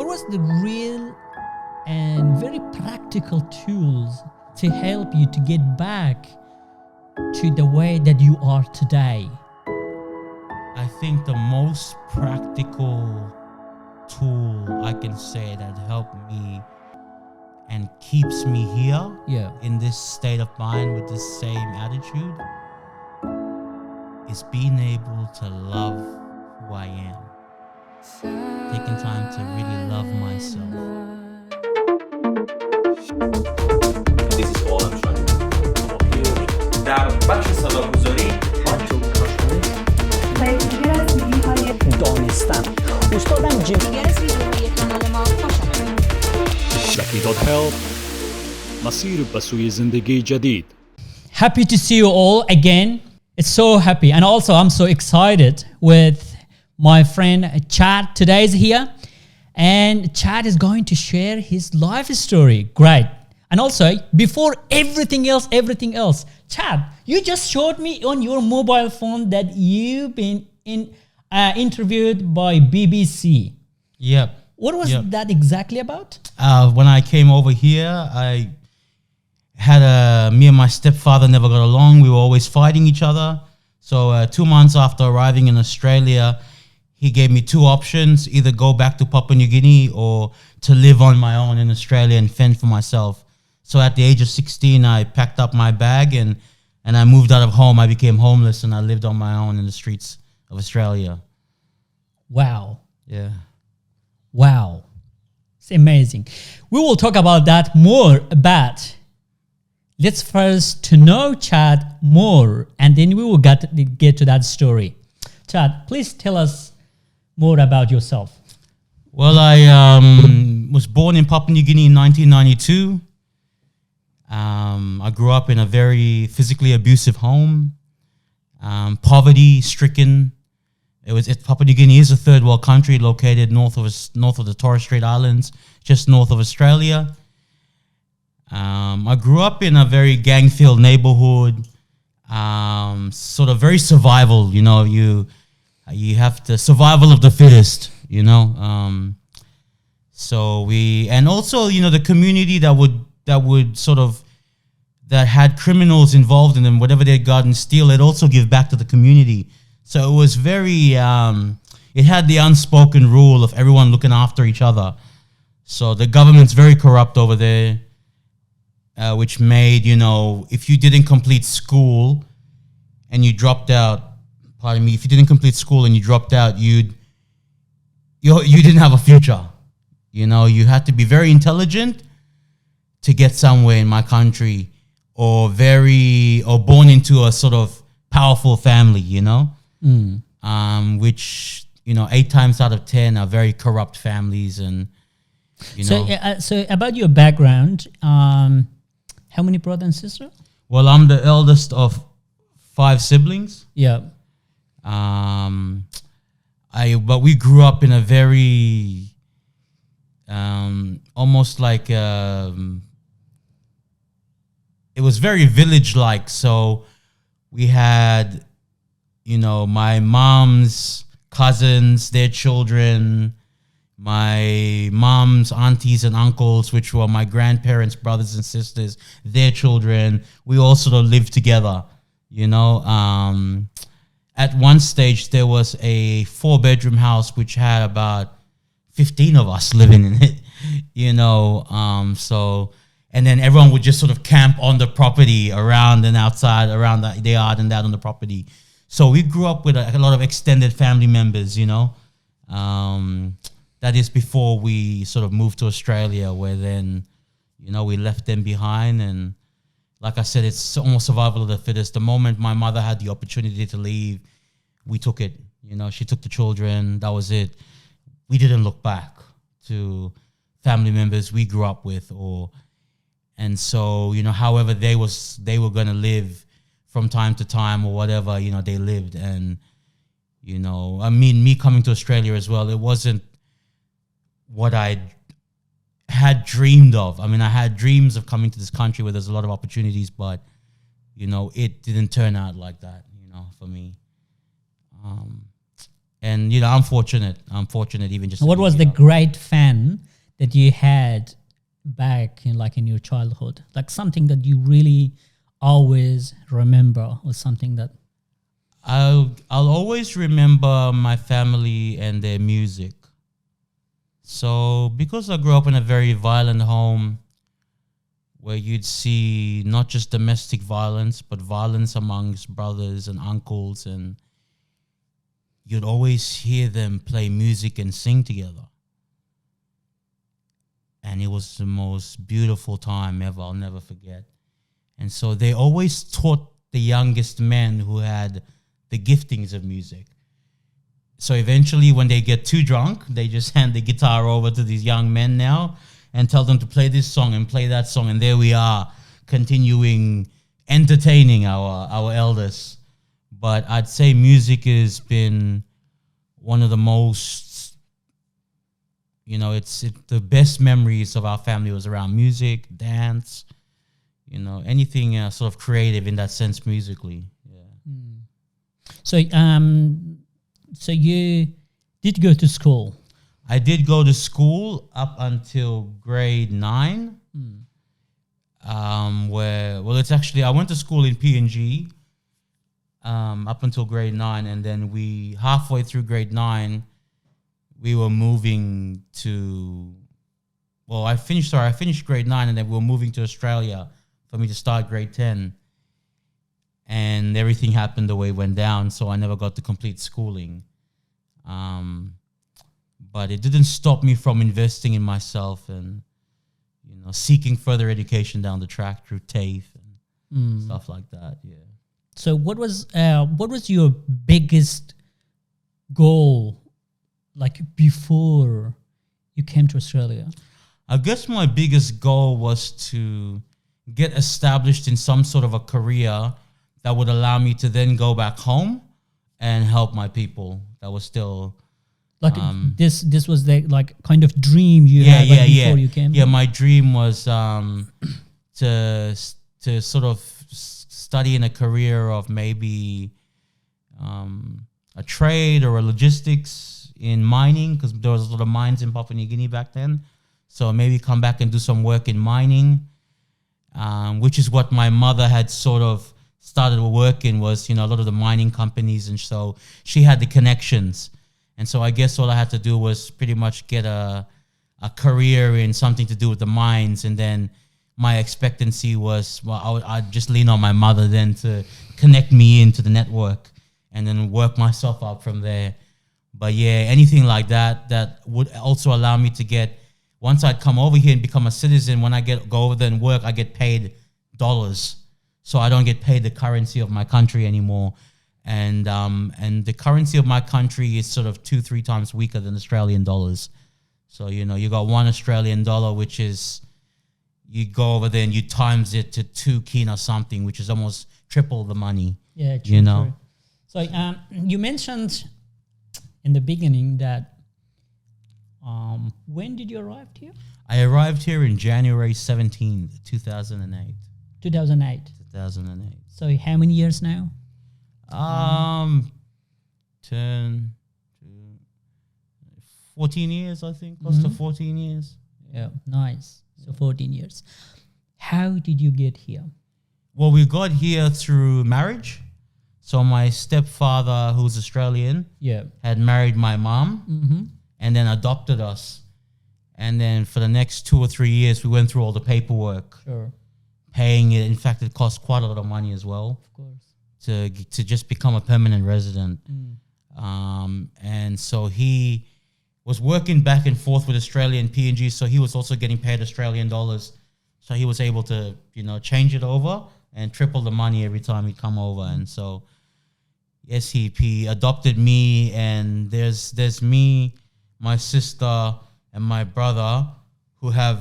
what was the real and very practical tools to help you to get back to the way that you are today? I think the most practical tool I can say that helped me and keeps me here in this state of mind with this same attitude is being able to love who I am. Taking time to really love myself. This is all I'm trying to do. در بخش صداگذاری دانستن استادم دیگر از ویدیوهای کانال ما خوش Zaki.help مسیر به سوی زندگی جدید. Happy to see you all again. It's so happy, and also I'm so excited with my friend Chad. Today is here, and Chad is going to share his life story. Great. And also, before everything else, Chad, you just showed me on your mobile phone that you've been interviewed by BBC. Yep. What was that exactly about? When I came over here, I had me and my stepfather never got along. We were always fighting each other. So 2 months after arriving in Australia, he gave me two options: either go back to Papua New Guinea or to live on my own in Australia and fend for myself. So at the age of 16, I packed up my bag and I moved out of home. I became homeless and I lived on my own in the streets of Australia. Wow. Yeah. Wow. It's amazing. We will talk about that more, but let's first to know Chad more, and then we will get to that story. Chad, please tell us more about yourself. Well, I was born in Papua New Guinea in 1992. I grew up in a very physically abusive home, poverty-stricken. Papua New Guinea is a third world country located north of the Torres Strait Islands, just north of Australia. I grew up in a very gang-filled neighborhood, sort of very survival. You know, you have the survival of the fittest. You know, and also the community that would sort of that had criminals involved in them, whatever they got and steal, they'd also give back to the community. So it was very, it had the unspoken rule of everyone looking after each other. So the government's very corrupt over there, which made, if you didn't complete school and you dropped out, if you didn't complete school and you dropped out, you didn't have a future. You had to be very intelligent to get somewhere in my country, or born into a sort of powerful family, which 8 times out of 10 are very corrupt families, and So about your background, how many brothers and sisters? Well, I'm the eldest of 5 siblings. Yeah. But we grew up in a very almost like it was very village-like. So we had my mom's cousins, their children, my mom's aunties and uncles, which were my grandparents' brothers and sisters, their children. We all sort of lived together, At one stage, there was a 4-bedroom house which had about 15 of us living in it, and then everyone would just sort of camp on the property around and outside, around the yard and that on the property. So we grew up with a lot of extended family members, that is before we sort of moved to Australia, where then, we left them behind. And like I said, it's almost survival of the fittest. The moment my mother had the opportunity to leave, we took it. She took the children. That was it. We didn't look back to family members we grew up with, and so, however they were going to live from time to time or whatever, they lived. And, me coming to Australia as well, it wasn't what I had dreamed of. I mean, I had dreams of coming to this country where there's a lot of opportunities, but, it didn't turn out like that, for me. And, I'm fortunate even just. What was the great fan that you had back in your childhood, like something that you really always remember, or something that I'll always remember my family and their music. So because I grew up in a very violent home where you'd see not just domestic violence, but violence amongst brothers and uncles, and you'd always hear them play music and sing together. And it was the most beautiful time ever. I'll never forget. And so they always taught the youngest men who had the giftings of music. So eventually when they get too drunk, they just hand the guitar over to these young men now and tell them to play this song and play that song. And there we are, continuing entertaining our elders. But I'd say music has been one of the most, it's the best memories of our family was around music, dance, anything sort of creative in that sense musically. Yeah. So you did go to school? I did go to school up until grade 9. I went to school in PNG up until grade 9, and then halfway through grade 9, we were moving to. I finished grade 9, and then we were moving to Australia for me to start grade 10. And everything happened the way it went down, so I never got to complete schooling. But it didn't stop me from investing in myself and, seeking further education down the track through TAFE and stuff like that. Yeah. So what was your biggest goal, like before you came to Australia? I guess my biggest goal was to get established in some sort of a career that would allow me to then go back home and help my people that was still like this was the kind of dream you had before you came. Yeah, my dream was to sort of study in a career of maybe a trade or a logistics in mining, because there was a lot of mines in Papua New Guinea back then. So maybe come back and do some work in mining, which is what my mother had sort of started working was, a lot of the mining companies. And so she had the connections. And so I guess all I had to do was pretty much get a career in something to do with the mines. And then my expectancy was, I'd just lean on my mother then to connect me into the network and then work myself up from there. But yeah, anything like that would also allow me to get, once I'd come over here and become a citizen, when I go over there and work, I get paid dollars. So I don't get paid the currency of my country anymore. And the currency of my country is sort of 2-3 times weaker than Australian dollars. So, you got $1 Australian dollar, which is, you go over there and you times it to 2 kina something, which is almost triple the money. Yeah, true, true. So you mentioned in the beginning that when did you arrive here? I arrived here in January 17th, 2008. 2008. 2008. So how many years now? 14 years, I think. Close to 14 years. Yeah, nice. So 14 years. How did you get here? Well, we got here through marriage. So my stepfather, who's Australian, had married my mom and then adopted us. And then for the next 2 or 3 years, we went through all the paperwork. Sure. Paying it. In fact, it cost quite a lot of money as well. Of course. To just become a permanent resident. And so he was working back and forth with Australia and PNG, so he was also getting paid Australian dollars. So he was able to, change it over and triple the money every time he'd come over. And so, yes, he adopted me, and there's me, my sister, and my brother who have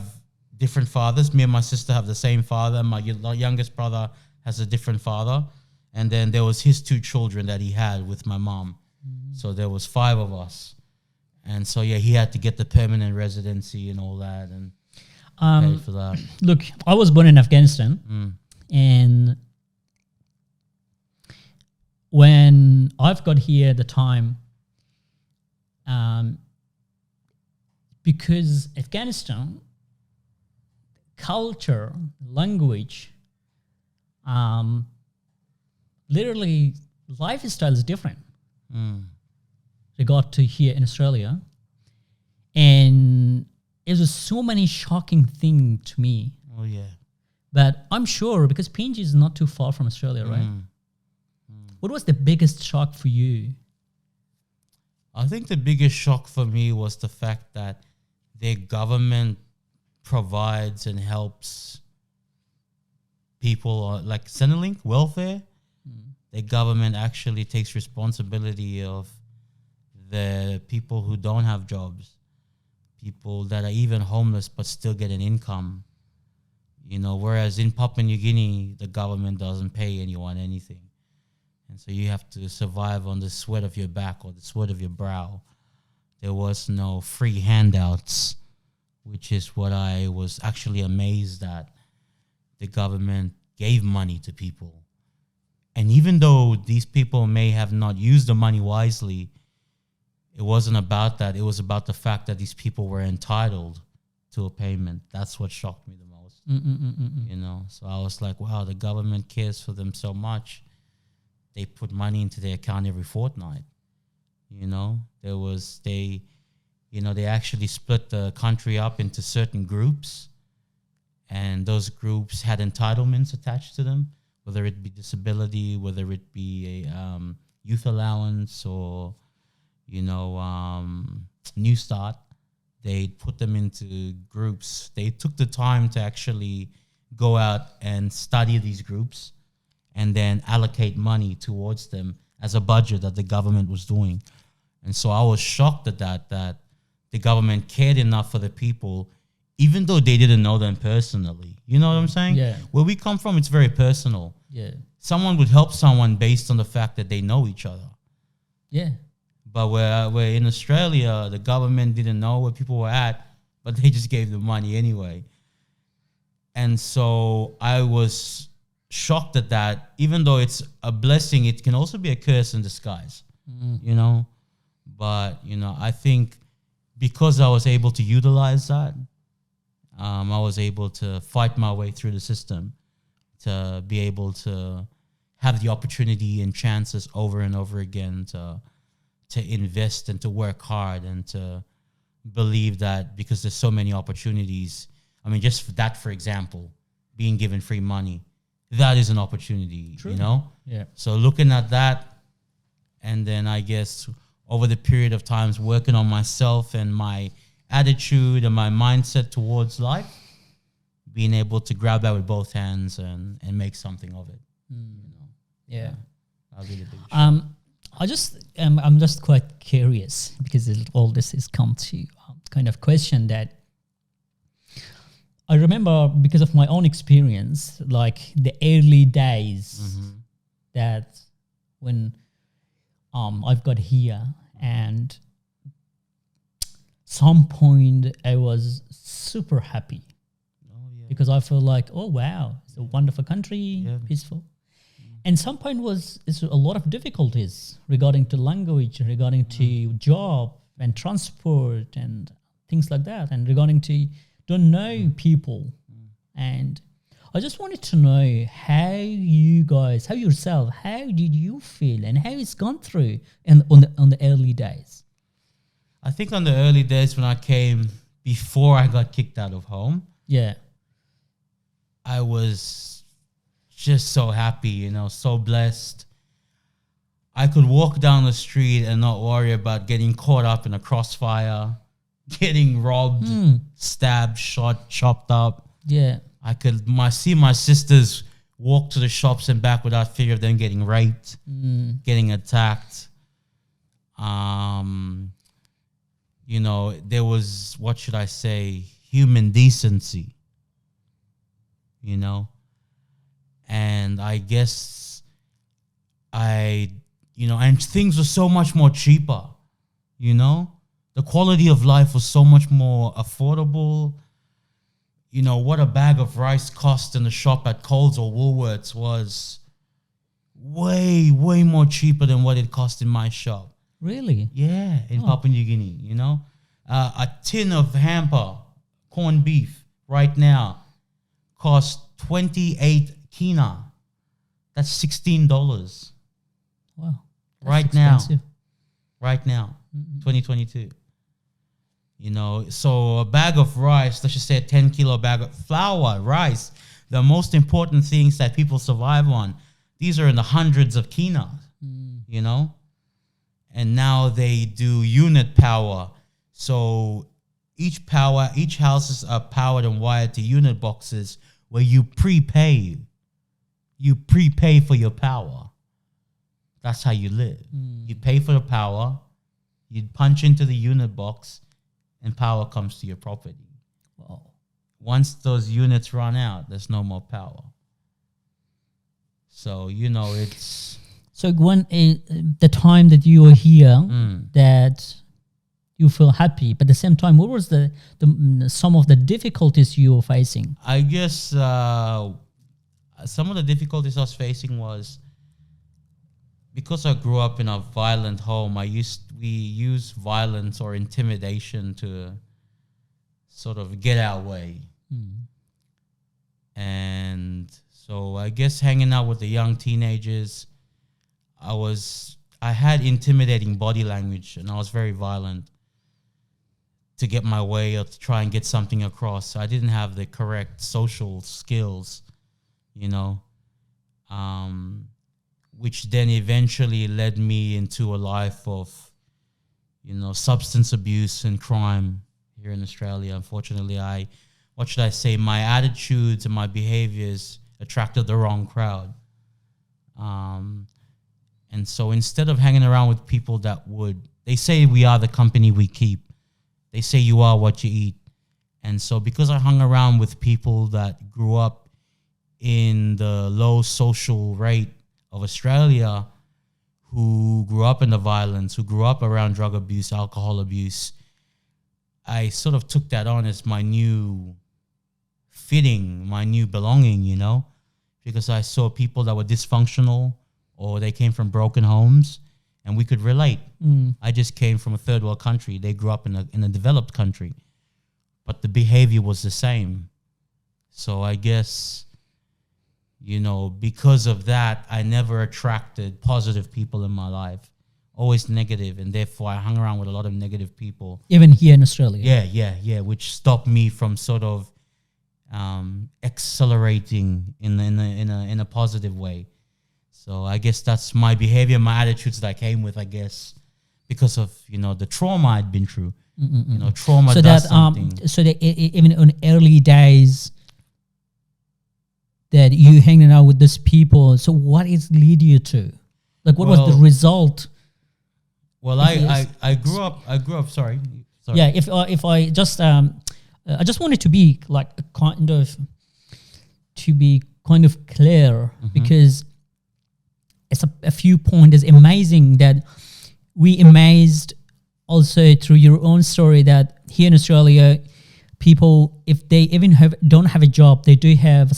different fathers. Me and my sister have the same father. My youngest brother has a different father. And then there was his 2 children that he had with my mom. So there was 5 of us. And so, yeah, he had to get the permanent residency and all that and pay for that. Look, I was born in Afghanistan. And when I've got here at the time, because Afghanistan, culture, language, literally lifestyle is different regard to here in Australia. And it was so many shocking things to me. Oh, yeah. But I'm sure because PNG is not too far from Australia, right? What was the biggest shock for you? I think the biggest shock for me was the fact that their government provides and helps people like Centrelink, welfare. The government actually takes responsibility of the people who don't have jobs, people that are even homeless but still get an income. You know, whereas in Papua New Guinea, the government doesn't pay anyone anything. And so you have to survive on the sweat of your back or the sweat of your brow. There was no free handouts, which is what I was actually amazed at. The government gave money to people. And even though these people may have not used the money wisely, it wasn't about that. It was about the fact that these people were entitled to a payment. That's what shocked me the most. You know, so I was like, wow, the government cares for them so much. They put money into their account every fortnight. You know, they actually split the country up into certain groups, and those groups had entitlements attached to them, whether it be disability, whether it be a youth allowance or, you know, New Start. They put them into groups. They took the time to actually go out and study these groups and then allocate money towards them as a budget that the government was doing. And so I was shocked at that the government cared enough for the people, even though they didn't know them personally. You know what I'm saying? Yeah. Where we come from, it's very personal. Yeah. Someone would help someone based on the fact that they know each other. Yeah. But where in Australia, the government didn't know where people were at, but they just gave them money anyway. And so I was shocked at that. Even though it's a blessing, it can also be a curse in disguise, you know? But, you know, I think because I was able to utilize that, I was able to fight my way through the system to be able to have the opportunity and chances over and over again to invest and to work hard and to believe that because there's so many opportunities. I mean, just for that, for example, being given free money, that is an opportunity, you know? Yeah. So looking at that, and then I guess over the period of times working on myself and my attitude and my mindset towards life, being able to grab that with both hands and make something of it. You know? Yeah. That was really big. I'm just quite curious because all this has come to kind of question that I remember because of my own experience, like the early days that when I've got here, and some point I was super happy because I feel like, oh wow, it's a wonderful country, peaceful. And some point it's a lot of difficulties regarding to language, regarding to job and transport and things like that, and regarding to don't know people. And I just wanted to know how did you feel and how it's gone through on the early days? I think on the early days when I came, before I got kicked out of home, I was just so happy, you know, so blessed. I could walk down the street and not worry about getting caught up in a crossfire, getting robbed, stabbed, shot, chopped up. Yeah. I could see my sisters walk to the shops and back without fear of them getting raped, getting attacked. You know, there was, what should I say, human decency, you know? And I guess and things were so much more cheaper, you know? The quality of life was so much more affordable. You know, what a bag of rice cost in the shop at Coles or Woolworths was way, way more cheaper than what it cost in my shop. Really? Yeah, in Papua New Guinea, you know? A tin of hamper corned beef right now costs 28 kina. That's $16. Wow. Right expensive. now, 2022. You know, so a bag of rice, let's just say a 10 kilo bag of flour, rice, the most important things that people survive on, these are in the hundreds of kina, you know? And now they do unit power. So each houses are powered and wired to unit boxes where you prepay. You prepay for your power. That's how you live. You pay for the power, you punch into the unit box, and power comes to your property. Wow. Once those units run out, there's no more power. So, you know, it's... So when the time that you were here, that you feel happy, but at the same time, what was the some of the difficulties you were facing? I guess some of the difficulties I was facing was because I grew up in a violent home. We use violence or intimidation to sort of get our way. And so I guess hanging out with the young teenagers, I had intimidating body language, and I was very violent to get my way or to try and get something across. So I didn't have the correct social skills, you know, which then eventually led me into a life of, you know, substance abuse and crime here in Australia. Unfortunately, my attitudes and my behaviors attracted the wrong crowd. And so instead of hanging around with people they say we are the company we keep. They say you are what you eat. And so because I hung around with people that grew up in the low social rate of Australia, who grew up in the violence, who grew up around drug abuse, alcohol abuse, I sort of took that on as my new fitting, my new belonging, you know, because I saw people that were dysfunctional or they came from broken homes and we could relate. I just came from a third world country. They grew up in a developed country, but the behavior was the same. So I guess, you know, because of that, I never attracted positive people in my life, always negative, and therefore I hung around with a lot of negative people. Even here in Australia? Yeah, which stopped me from sort of accelerating in a positive way. So I guess that's my behavior, my attitudes that I came with, I guess, because of, you know, the trauma I'd been through. You know, trauma does something. So that even in early days that you hanging out with these people, so what is lead you to? Like, what was the result? Well, I grew up. Sorry. Yeah, if I just wanted to be like kind of clear, because it's a few points. It's amazing that we amazed also through your own story that here in Australia, people, if they even don't have a job, they do have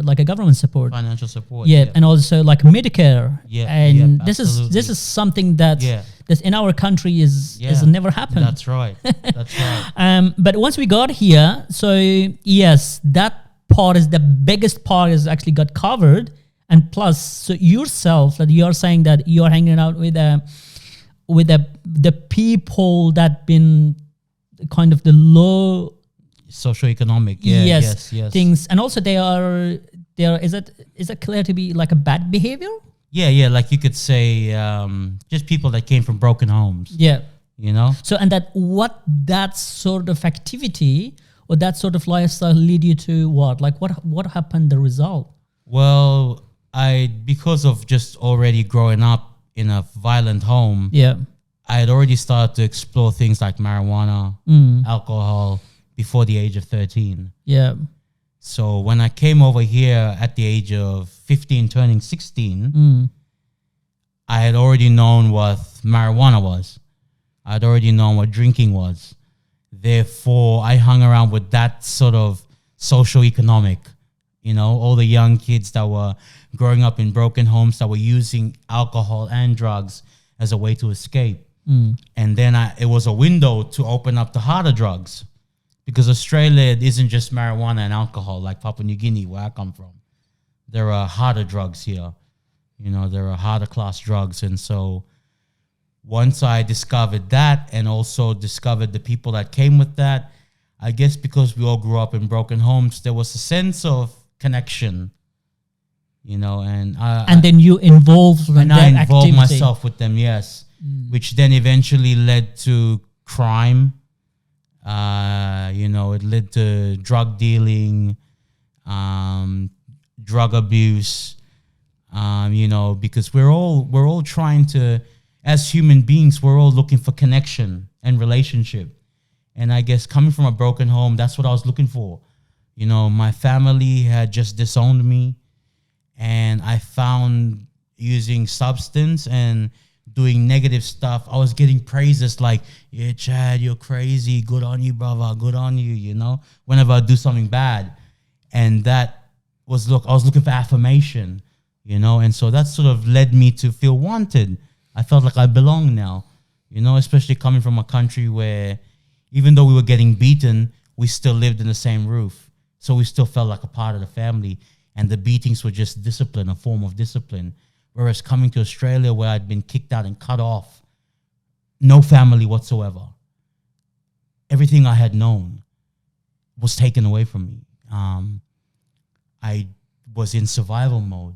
like a government support, financial support. Yeah, and also like Medicare. Yeah, and yeah, this is something that that's in our country is never happened. That's right. That's right. But once we got here, so yes, that part is the biggest part is actually got covered, and plus, so yourself that you are saying that you are hanging out with the people that been kind of the low socioeconomic yes things, and also they are is it clear to be like a bad behavior? Yeah, like you could say just people that came from broken homes. Yeah, you know. So and that sort of activity or that sort of lifestyle lead you to what? Like what happened? The result? Well, because of just already growing up in a violent home. Yeah. I had already started to explore things like marijuana, alcohol before the age of 13. Yeah. So when I came over here at the age of 15, turning 16, I had already known what marijuana was. I had already known what drinking was. Therefore, I hung around with that sort of socioeconomic, you know, all the young kids that were growing up in broken homes that were using alcohol and drugs as a way to escape. And then it was a window to open up the harder drugs, because Australia isn't just marijuana and alcohol like Papua New Guinea, where I come from. There are harder drugs here. You know, there are harder class drugs. And so once I discovered that, and also discovered the people that came with that, I guess because we all grew up in broken homes, there was a sense of connection, you know, and then you involved in and that I involved activity. myself with them, yes, which then eventually led to crime. You know, it led to drug dealing, drug abuse. You know, because we're all trying to, as human beings, we're all looking for connection and relationship. And I guess coming from a broken home, that's what I was looking for. You know, my family had just disowned me, and I found using substance and doing negative stuff, I was getting praises like, yeah, Chad, you're crazy. Good on you, brother. Good on you, you know, whenever I do something bad. And that was, I was looking for affirmation, you know, and so that sort of led me to feel wanted. I felt like I belong now, you know, especially coming from a country where even though we were getting beaten, we still lived in the same roof. So we still felt like a part of the family, and the beatings were just discipline, a form of discipline. Whereas coming to Australia, where I'd been kicked out and cut off, no family whatsoever, everything I had known was taken away from me. I was in survival mode.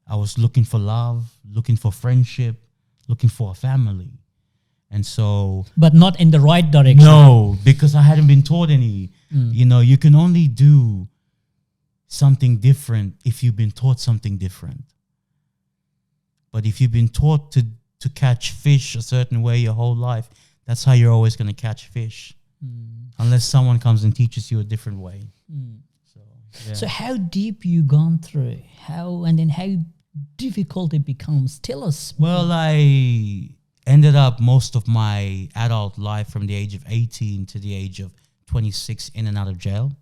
I was looking for love, looking for friendship, looking for a family. And so... But not in the right direction. No, because I hadn't been taught any. You know, you can only do something different if you've been taught something different. But if you've been taught to catch fish a certain way your whole life, that's how you're always going to catch fish. Unless someone comes and teaches you a different way. So, yeah. So how deep you gone through? How difficult it becomes? Tell us. Well, I ended up most of my adult life from the age of 18 to the age of 26 in and out of jail.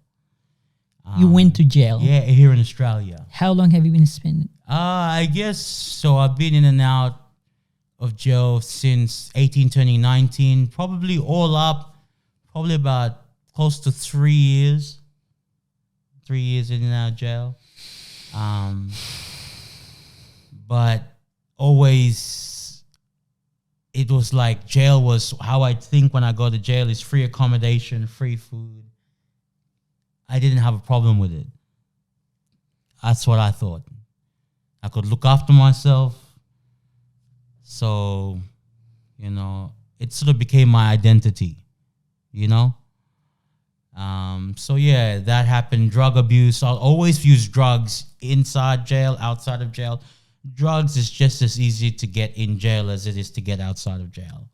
You went to jail? Yeah, here in Australia. How long have you been spending? I guess, so I've been in and out of jail since 18 turning 19, probably all up, probably about close to 3 years. 3 years in and out of jail. But always, it was like jail was how I think when I go to jail is free accommodation, free food. I didn't have a problem with it. That's what I thought. I could look after myself. So, you know, it sort of became my identity, you know? So yeah, that happened. Drug abuse. I'll always use drugs inside jail, outside of jail. Drugs is just as easy to get in jail as it is to get outside of jail.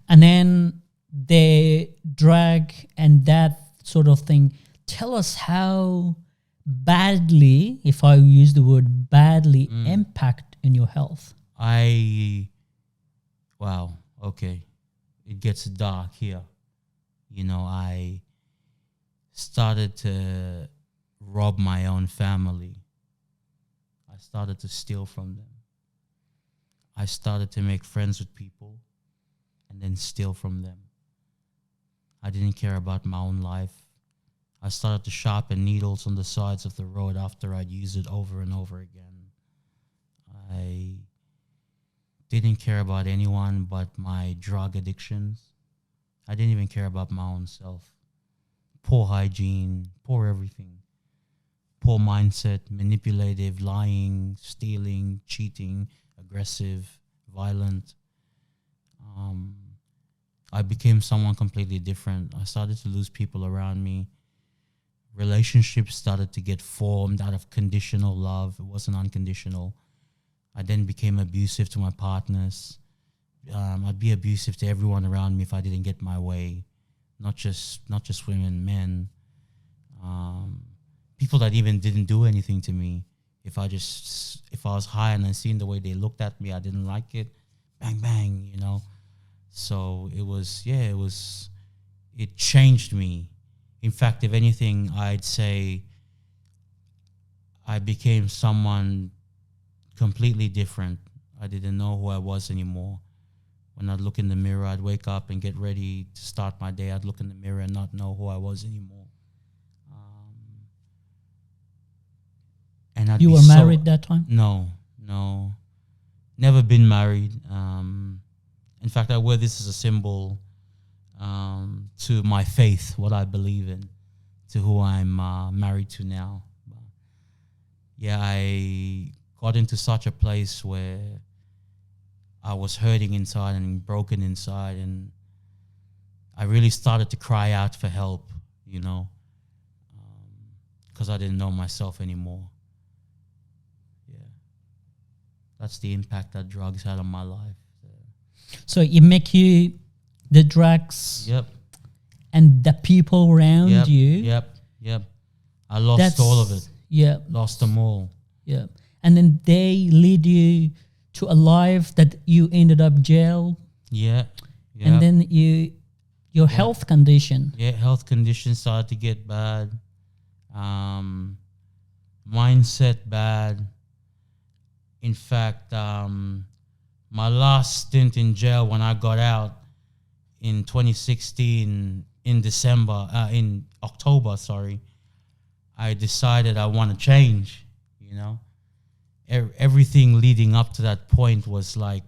And then the drug and that sort of thing. Tell us how badly, if I use the word badly, impact in your health. Wow, okay. It gets dark here. You know, I started to rob my own family. I started to steal from them. I started to make friends with people and then steal from them. I didn't care about my own life. I started to sharpen needles on the sides of the road after I'd used it over and over again. I didn't care about anyone but my drug addictions. I didn't even care about my own self. Poor hygiene, poor everything. Poor mindset, manipulative, lying, stealing, cheating, aggressive, violent. I became someone completely different. I started to lose people around me. Relationships started to get formed out of conditional love. It wasn't unconditional. I then became abusive to my partners. I'd be abusive to everyone around me if I didn't get my way. Not just women, men. People that even didn't do anything to me. If I was high and I seen the way they looked at me, I didn't like it. Bang, bang, you know. So it changed me. In fact, if anything, I'd say I became someone completely different. I didn't know who I was anymore When I'd look in the mirror, I'd wake up and get ready to start my day. I'd look in the mirror and not know who I was anymore. And I'd You be were married that time? No. Never been married. In fact, I wear this as a symbol to my faith, what I believe in, to who I'm married to now. Yeah, I got into such a place where I was hurting inside and broken inside, and I really started to cry out for help, you know, because I didn't know myself anymore. Yeah, that's the impact that drugs had on my life. So it make you the drugs Yep. and the people around you. Yep. I lost all of it. Yeah. Lost them all. Yeah. And then they lead you to a life that you ended up jail. Yeah. And then your health condition. Yeah, health conditions started to get bad. Mindset bad. In fact, my last stint in jail when I got out in 2016 in October, I decided I want to change, you know. Everything leading up to that point was like,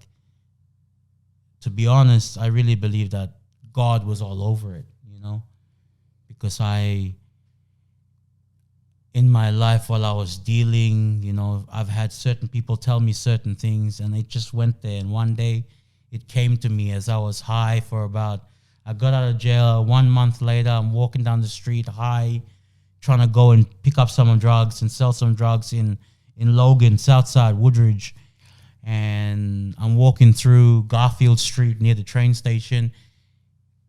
to be honest, I really believe that God was all over it, you know, because in my life while I was dealing, you know, I've had certain people tell me certain things, and it just went there. And one day it came to me as I was high I got out of jail. 1 month later, I'm walking down the street high, trying to go and pick up some drugs and sell some drugs in Logan, Southside, Woodridge. And I'm walking through Garfield Street near the train station,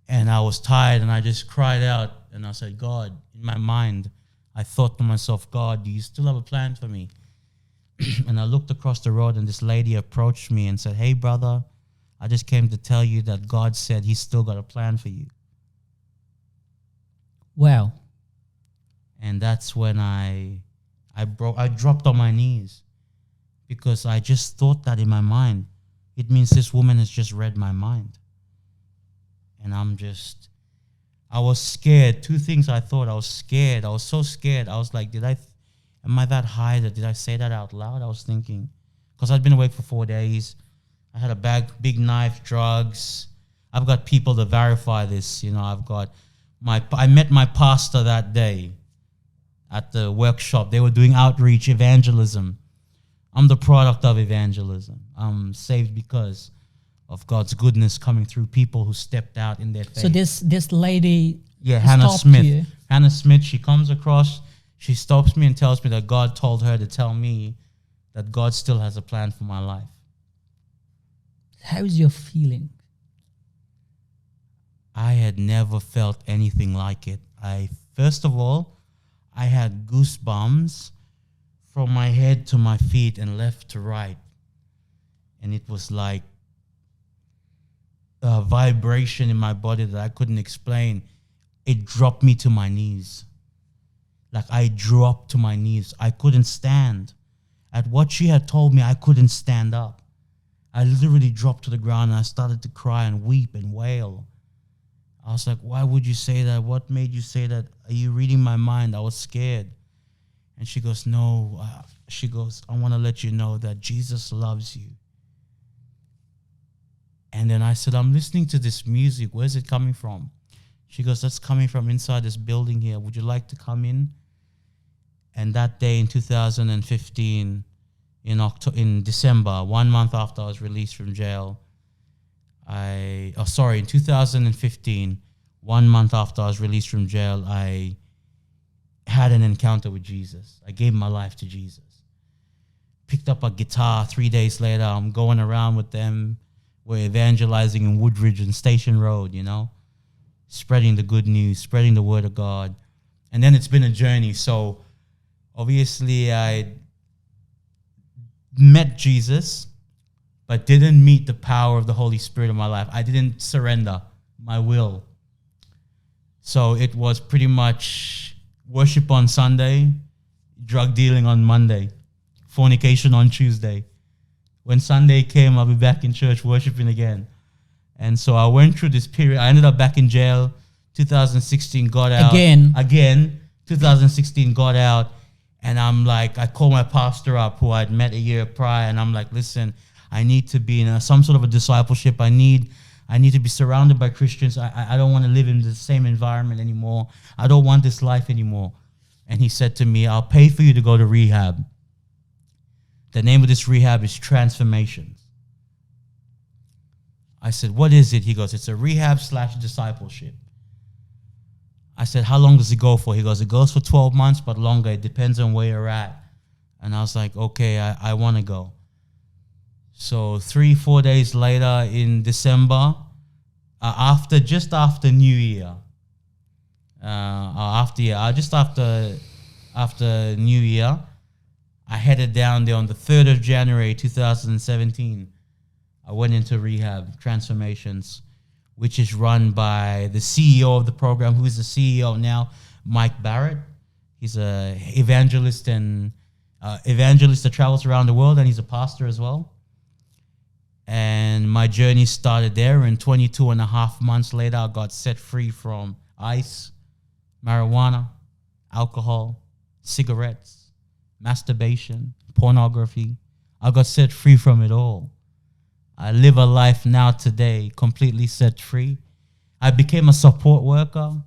and I was tired, and I just cried out, and I said, God, in my mind, I thought to myself, God, do you still have a plan for me? And I looked across the road, and this lady approached me and said, hey, brother, I just came to tell you that God said he's still got a plan for you. Wow. And that's when I dropped on my knees, because I just thought that in my mind. It means this woman has just read my mind. And I was scared. Two things I thought. I was scared. I was so scared. I was like, am I that high that did I say that out loud? I was thinking, because I'd been awake for 4 days. I had a big knife, drugs. I've got people to verify this. You know, I met my pastor that day at the workshop. They were doing outreach evangelism. I'm the product of evangelism. I'm saved because of God's goodness coming through people who stepped out in their faith. So this lady, Hannah stopped Smith. you. Hannah Smith, she comes across, she stops me and tells me that God told her to tell me that God still has a plan for my life. How's your feeling? I had never felt anything like it. First of all, I had goosebumps from my head to my feet and left to right. And it was like a vibration in my body that I couldn't explain. It dropped me to my knees. Like I dropped to my knees. I couldn't stand. At what she had told me, I couldn't stand up. I literally dropped to the ground and I started to cry and weep and wail. I was like, why would you say that? What made you say that? Are you reading my mind? I was scared. And she goes, no. She goes, I want to let you know that Jesus loves you. And then I said, I'm listening to this music. Where's it coming from? She goes, that's coming from inside this building here. Would you like to come in? And that day in 2015, in December, 1 month after I was released from jail, in 2015, 1 month after I was released from jail, I had an encounter with Jesus. I gave my life to Jesus. Picked up a guitar. 3 days later, I'm going around with them. We're evangelizing in Woodridge and Station Road, you know, spreading the good news, spreading the word of God. And then it's been a journey. So obviously I met Jesus, but didn't meet the power of the Holy Spirit in my life. I didn't surrender my will. So it was pretty much worship on Sunday, drug dealing on Monday, fornication on Tuesday. When Sunday came, I'll be back in church worshiping again. And so I went through this period. I ended up back in jail. 2016, got out. Again. 2016, got out. And I'm like, I called my pastor up who I'd met a year prior. And I'm like, listen, I need to be in some sort of a discipleship. I need to be surrounded by Christians. I don't want to live in the same environment anymore. I don't want this life anymore. And he said to me, I'll pay for you to go to rehab. The name of this rehab is Transformations. I said, what is it? He goes, it's a rehab / discipleship. I said, how long does it go for? He goes, it goes for 12 months, but longer. It depends on where you're at. And I was like, okay, I want to go. So 3-4 days later in December, just after New Year, after New Year, I headed down there on the 3rd of January, 2017. I went into rehab, Transformations, which is run by the CEO of the program, who is the CEO now, Mike Barrett. He's an evangelist that travels around the world, and he's a pastor as well. And my journey started there, and 22 and a half months later, I got set free from ice, marijuana, alcohol, cigarettes, masturbation, pornography. I got set free from it all. I live a life now today completely set free. I became a support worker.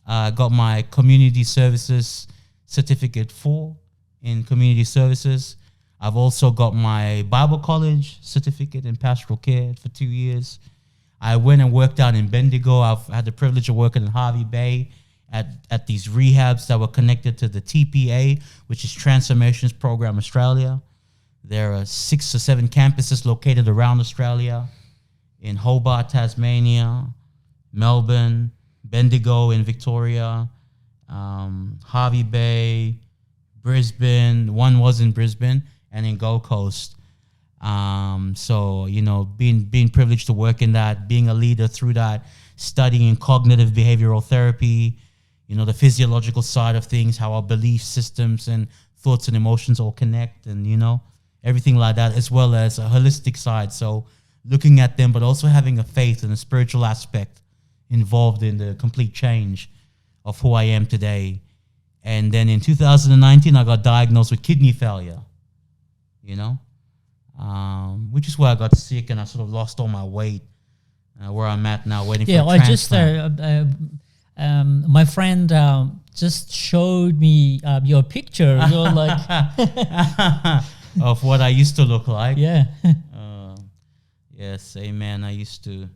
I got my community services certificate 4 in community services. I've also got my Bible college certificate in pastoral care for 2 years. I went and worked out in Bendigo. I've had the privilege of working in Hervey Bay at these rehabs that were connected to the TPA, which is Transformations Program Australia. There are 6 or 7 campuses located around Australia, in Hobart, Tasmania, Melbourne, Bendigo in Victoria, Hervey Bay, Brisbane. One was in Brisbane, and in Gold Coast. So, you know, being privileged to work in that, being a leader through that, studying cognitive behavioral therapy, you know, the physiological side of things, how our belief systems and thoughts and emotions all connect, and, you know, everything like that, as well as a holistic side. So looking at them, but also having a faith and a spiritual aspect involved in the complete change of who I am today. And then in 2019, I got diagnosed with kidney failure, you know, which is where I got sick and I sort of lost all my weight, where I'm at now, waiting for a transplant. My friend just showed me your picture. You're like of what I used to look like. Yeah. Yes, amen. I used to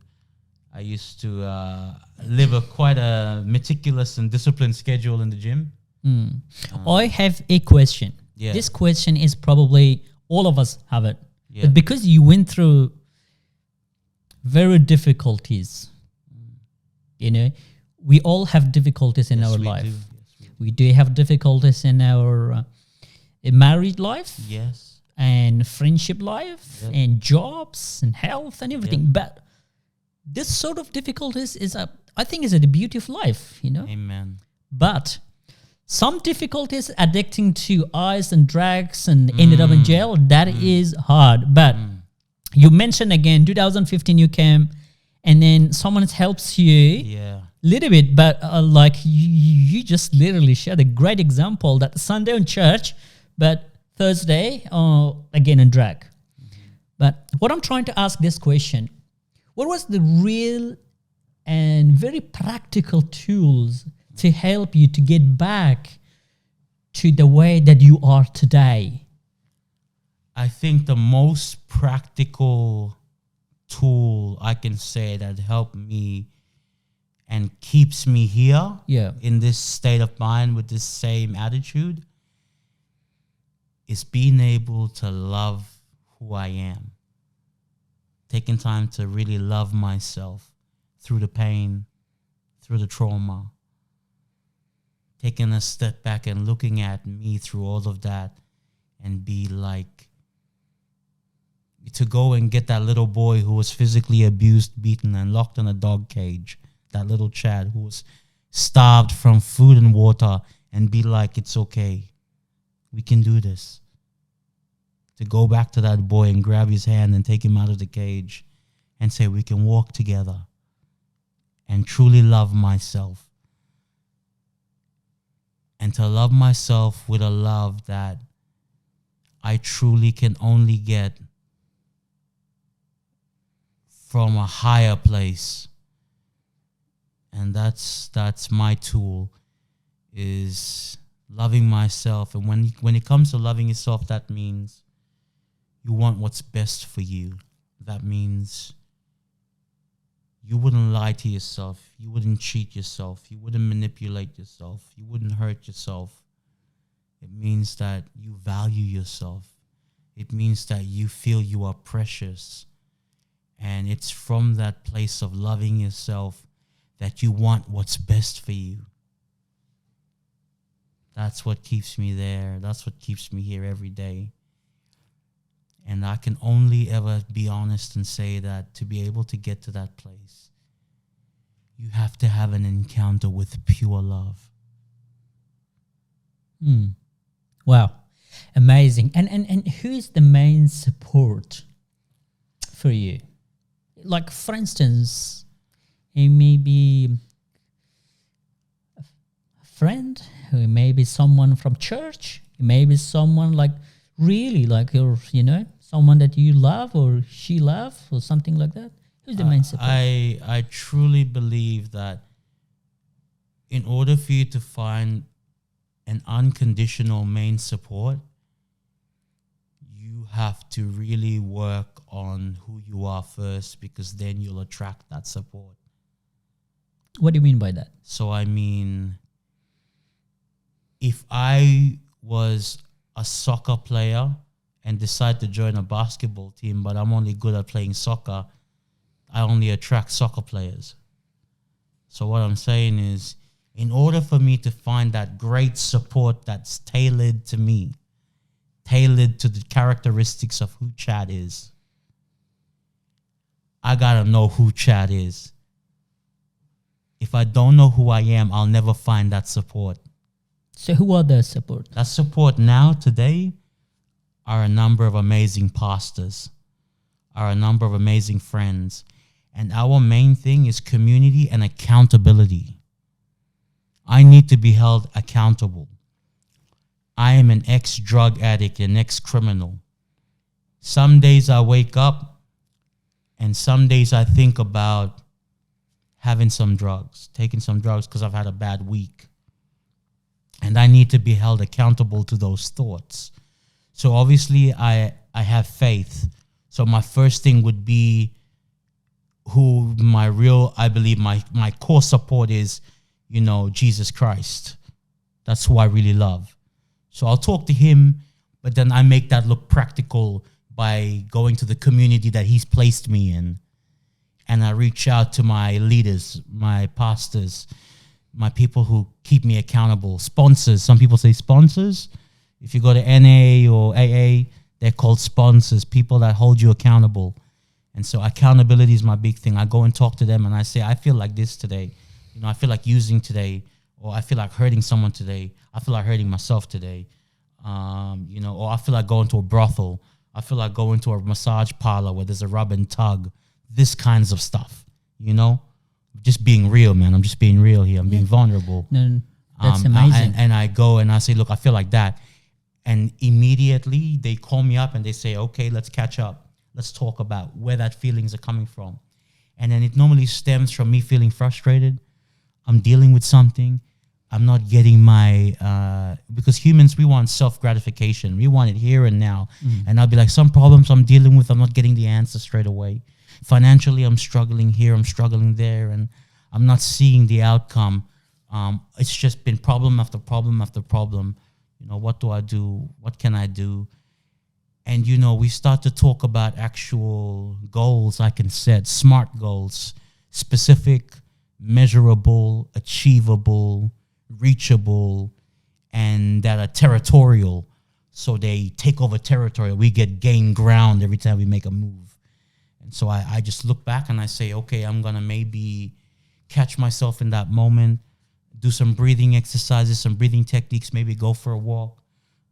live quite a meticulous and disciplined schedule in the gym. I have a question. Yeah. This question is probably all of us have it. Yeah. But because you went through very difficulties, you know, we all have difficulties in our life. We do have difficulties in our married life. Yes. And friendship life, Yep. and jobs and health and everything. Yep. But this sort of difficulties I think is the beauty of life, you know. Amen. But some difficulties addicting to ice and drugs and ended up in jail, that is hard. But you mentioned again, 2015 you came, and then someone helps you Yeah. little bit, but like you just literally shared a great example that Sunday in church, but Thursday, again in drag. But what I'm trying to ask this question, what was the real and very practical tools to help you to get back to the way that you are today? I think the most practical tool I can say that helped me and keeps me here in this state of mind with this same attitude is being able to love who I am. Taking time to really love myself through the pain, through the trauma. Taking a step back and looking at me through all of that and be like, to go and get that little boy who was physically abused, beaten, and locked in a dog cage, that little Chad who was starved from food and water, and be like, it's okay. We can do this. To go back to that boy and grab his hand and take him out of the cage and say we can walk together and truly love myself. And to love myself with a love that I truly can only get from a higher place. And that's my tool, is loving myself. And when it comes to loving yourself, that means you want what's best for you. That means you wouldn't lie to yourself. You wouldn't cheat yourself. You wouldn't manipulate yourself. You wouldn't hurt yourself. It means that you value yourself. It means that you feel you are precious. And it's from that place of loving yourself that you want what's best for you. That's what keeps me there. That's what keeps me here every day. And I can only ever be honest and say that to be able to get to that place, you have to have an encounter with pure love. Wow. Amazing. And who is the main support for you? Like, for instance, it may be a friend, it may be someone from church, it may be someone like really like your, someone that you love or she love or something like that. Who's the main support? I truly believe that in order for you to find an unconditional main support, you have to really work on who you are first, because then you'll attract that support. What do you mean by that? So I mean, if I was a soccer player and decide to join a basketball team, but I'm only good at playing soccer, I only attract soccer players. So what I'm saying is, in order for me to find that great support that's tailored to me, tailored to the characteristics of who Chad is, I gotta know who Chad is. If I don't know who I am, I'll never find that support. So who are the support? That support now, today, are a number of amazing pastors, are a number of amazing friends. And our main thing is community and accountability. I need to be held accountable. I am an ex-drug addict, an ex-criminal. Some days I wake up and some days I think about having some drugs, taking some drugs because I've had a bad week. And I need to be held accountable to those thoughts. So obviously I have faith. So my first thing would be who I believe my core support is, Jesus Christ. That's who I really love. So I'll talk to him, but then I make that look practical by going to the community that he's placed me in. And I reach out to my leaders, my pastors, my people who keep me accountable, sponsors. Some people say sponsors. If you go to NA or AA, they're called sponsors, people that hold you accountable. And so accountability is my big thing. I go and talk to them and I say, I feel like this today. I feel like using today, or I feel like hurting someone today. I feel like hurting myself today. Or I feel like going to a brothel. I feel like going to a massage parlor where there's a rub and tug. This kinds of stuff, Just being real, man. I'm just being real here. I'm being vulnerable. No, that's amazing. And I go and I say, look, I feel like that. And immediately they call me up and they say, okay, let's catch up. Let's talk about where that feelings are coming from. And then it normally stems from me feeling frustrated. I'm dealing with something. I'm not getting because humans, we want self-gratification. We want it here and now. And I'll be like, some problems I'm dealing with, I'm not getting the answer straight away. Financially, I'm struggling here, I'm struggling there, and I'm not seeing the outcome. It's just been problem after problem after problem. What do I do? What can I do? And, we start to talk about actual goals I can set, smart goals, specific, measurable, achievable, reachable, and that are territorial. So they take over territory. We gain ground every time we make a move. And so I just look back and I say, okay, I'm going to maybe catch myself in that moment, do some breathing exercises, some breathing techniques, maybe go for a walk,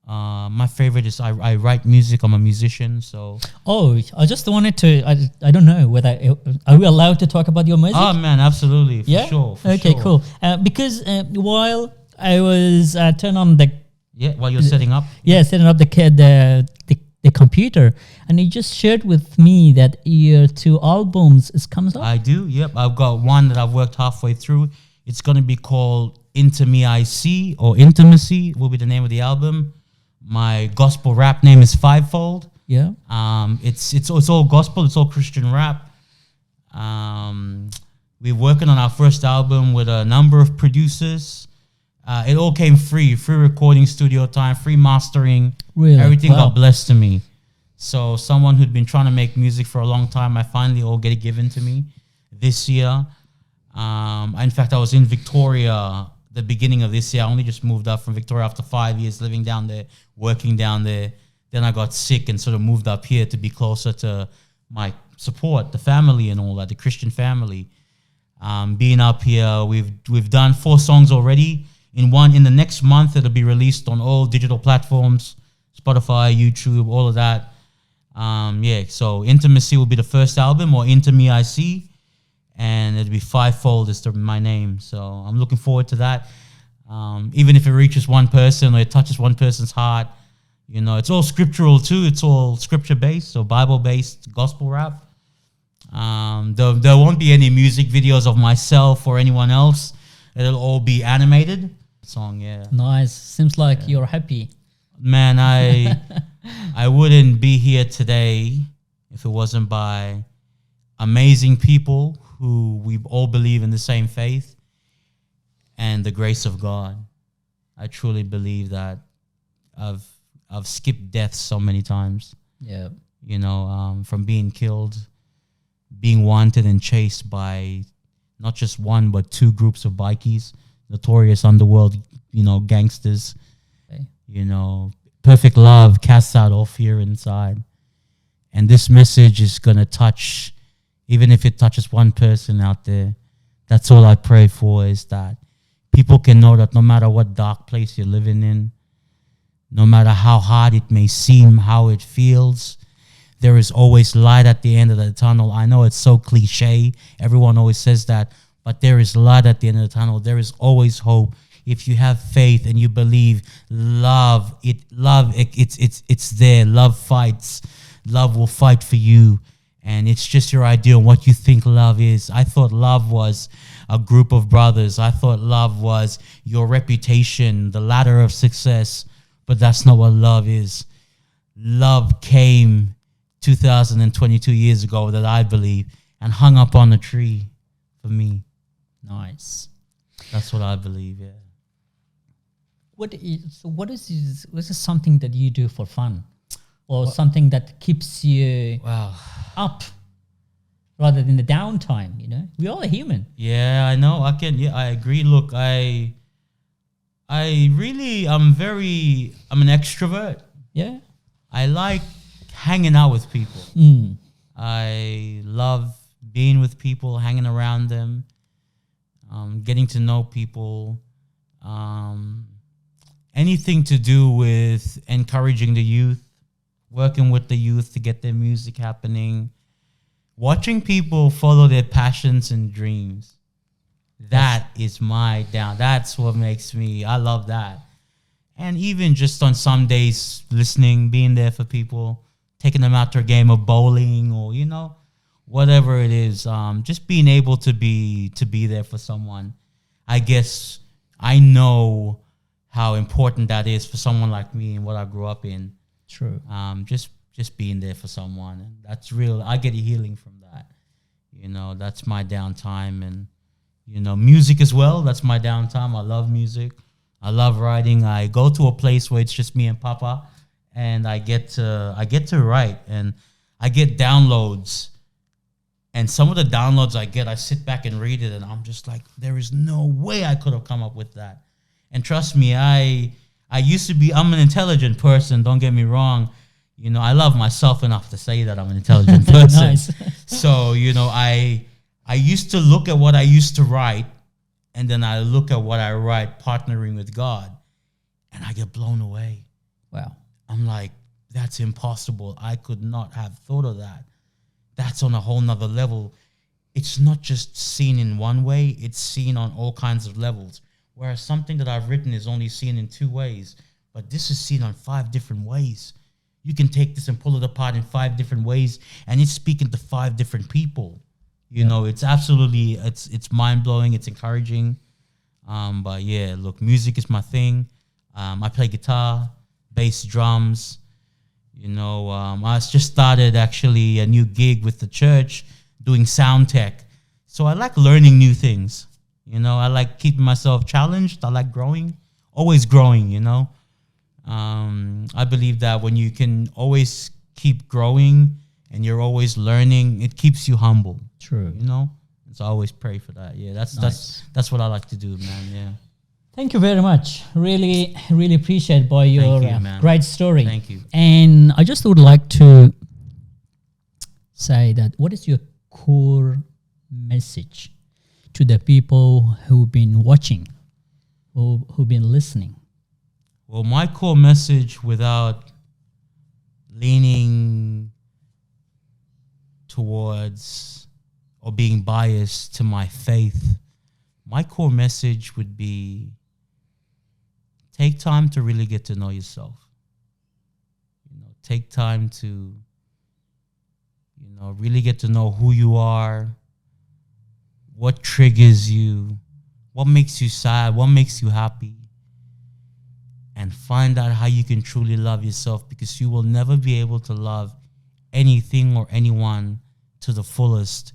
My favorite is I write music. I'm a musician, so. Oh, I just wanted to. I don't know whether are we allowed to talk about your music? Oh man, absolutely, for sure. For okay, sure. cool. Because while I was turning on the while you're setting up. setting up the computer, and you just shared with me that your 2 albums is comes up. I do. Yep, I've got one that I've worked halfway through. It's gonna be called Intimacy or Intimacy will be the name of the album. My gospel rap name is Fivefold. Yeah. It's all gospel. It's all Christian rap. We're working on our first album with a number of producers. It all came free recording studio time, free mastering. Really? Everything Wow. got blessed to me. So someone who'd been trying to make music for a long time, I finally all get it given to me this year. In fact, I was in Victoria the beginning of this year. I only just moved up from Victoria after 5 years living down there, working down there. Then I got sick and sort of moved up here to be closer to my support, the family and all that, the Christian family. Being up here, we've done 4 songs already. In the next month, it'll be released on all digital platforms, Spotify, YouTube, all of that. So Intimacy will be the first album, or Intimacy, and it'll be Fivefold is my name. So I'm looking forward to that. Even if it reaches one person or it touches one person's heart, it's all scriptural too. It's all scripture-based, so Bible-based gospel rap. There won't be any music videos of myself or anyone else. It'll all be animated. Song, yeah. Nice. Seems like you're happy. Man, I wouldn't be here today if it wasn't by amazing people who we all believe in the same faith and the grace of God. I truly believe that I've skipped death so many times. Yeah. From being killed, being wanted and chased by not just one but 2 groups of bikies, notorious underworld, gangsters. Okay. Perfect love casts out all fear inside. And this message is going to touch, even if it touches one person out there, that's all I pray for, is that people can know that no matter what dark place you're living in, no matter how hard it may seem, how it feels, there is always light at the end of the tunnel. I know it's so cliche. Everyone always says that, but there is light at the end of the tunnel. There is always hope. If you have faith and you believe, it's there. Love fights. Love will fight for you. And it's just your idea on what you think love is. I thought love was a group of brothers. I thought love was your reputation, the ladder of success. But that's not what love is. Love came 2022 years ago, that I believe, and hung up on a tree for me. Nice. That's what I believe, yeah. What is something that you do for fun, or something that keeps you up rather than the downtime? We all are human. Yeah, I know. I agree. Look, I'm an extrovert. Yeah. I like hanging out with people. I love being with people, hanging around them, getting to know people. Anything to do with encouraging the youth, working with the youth to get their music happening, watching people follow their passions and dreams. That is that's what makes me, I love that. And even just on some days, listening, being there for people, taking them out to a game of bowling or, whatever it is, just being able to be there for someone. I guess I know how important that is for someone like me and what I grew up in. True. Just being there for someone. And that's real. I get a healing from that. That's my downtime. And, music as well. That's my downtime. I love music. I love writing. I go to a place where it's just me and Papa, and I get to write, and I get downloads. And some of the downloads I get, I sit back and read it, and I'm just like, there is no way I could have come up with that. And trust me, I'm an intelligent person, don't get me wrong. I love myself enough to say that I'm an intelligent person. Nice. So, I used to look at what I used to write, and then I look at what I write partnering with God, and I get blown away. Wow. I'm like, that's impossible. I could not have thought of that. That's on a whole nother level. It's not just seen in one way, it's seen on all kinds of levels. Whereas something that I've written is only seen in 2 ways, but this is seen on 5 different ways. You can take this and pull it apart in 5 different ways, and it's speaking to 5 different people. You know, it's absolutely, it's mind-blowing, it's encouraging. But yeah, look, music is my thing. I play guitar, bass, drums. You know, I just started actually a new gig with the church doing sound tech. So I like learning new things. You know, I like keeping myself challenged. I like growing, always growing, you know. I believe that when you can always keep growing and you're always learning, it keeps you humble. True. You know, so I always pray for that. Yeah, that's what I like to do, man. Yeah. Thank you very much. Really, really appreciate by your you, great story. Thank you. And I just would like to say that what is your core message to the people who've been watching, who've been listening? Well, my core message, without leaning towards or being biased to my faith, my core message would be take time to really get to know yourself. You know, take time to, you know, really get to know who you are, what triggers you, what makes you sad, what makes you happy, and find out how you can truly love yourself, because you will never be able to love anything or anyone to the fullest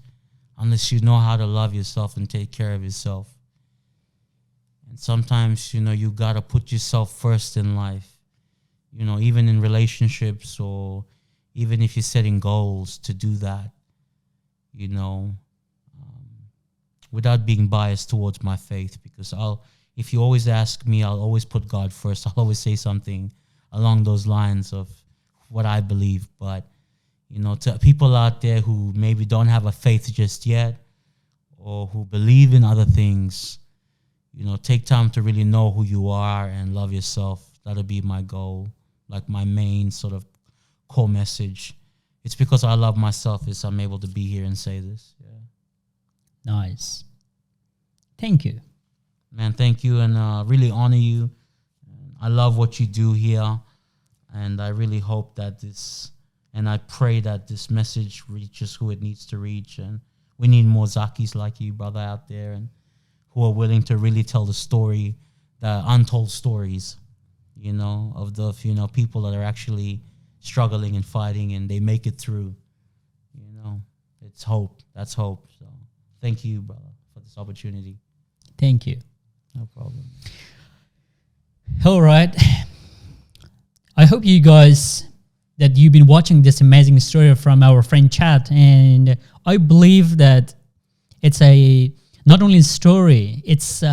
unless you know how to love yourself and take care of yourself. And sometimes, you know, you got to put yourself first in life, you know, even in relationships, or even if you're setting goals, to do that, you know, without being biased towards my faith. Because if you always ask me, I'll always put God first. I'll always say something along those lines of what I believe. But, you know, to people out there who maybe don't have a faith just yet, or who believe in other things, you know, take time to really know who you are and love yourself. That'll be my goal, like my main sort of core message. It's because I love myself is I'm able to be here and say this. Yeah. Nice. Thank you. Man, thank you, and really honor you. I love what you do here, and I really hope that and I pray that this message reaches who it needs to reach, and we need more Zakis like you, brother, out there, and who are willing to really tell the story, the untold stories, you know, of the, you know, people that are actually struggling and fighting, and they make it through. You know, it's hope. That's hope. So thank you, brother, for this opportunity. Thank you. No problem. All right. I hope you guys that you've been watching this amazing story from our friend Chad, and I believe that it's not only a story, it's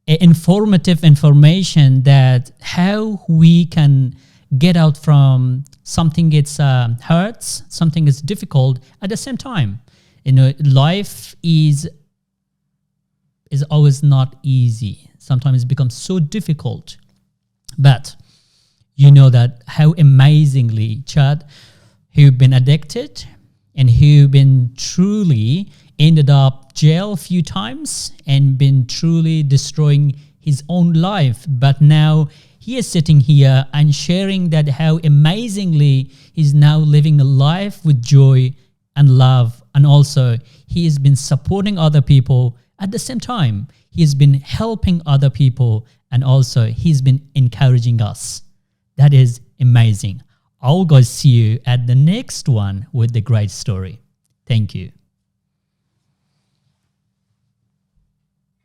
informative information that how we can get out from something it's hurts, something is difficult at the same time. You know, life is always not easy. Sometimes it becomes so difficult. But you know that how amazingly Chad, who've been addicted and who've been truly ended up jail a few times and been truly destroying his own life. But now he is sitting here and sharing that how amazingly he's now living a life with joy and love. And also he has been supporting other people at the same time. He's been helping other people, and also he's been encouraging us. That is amazing. I'll go see you at the next one with the great story. Thank you.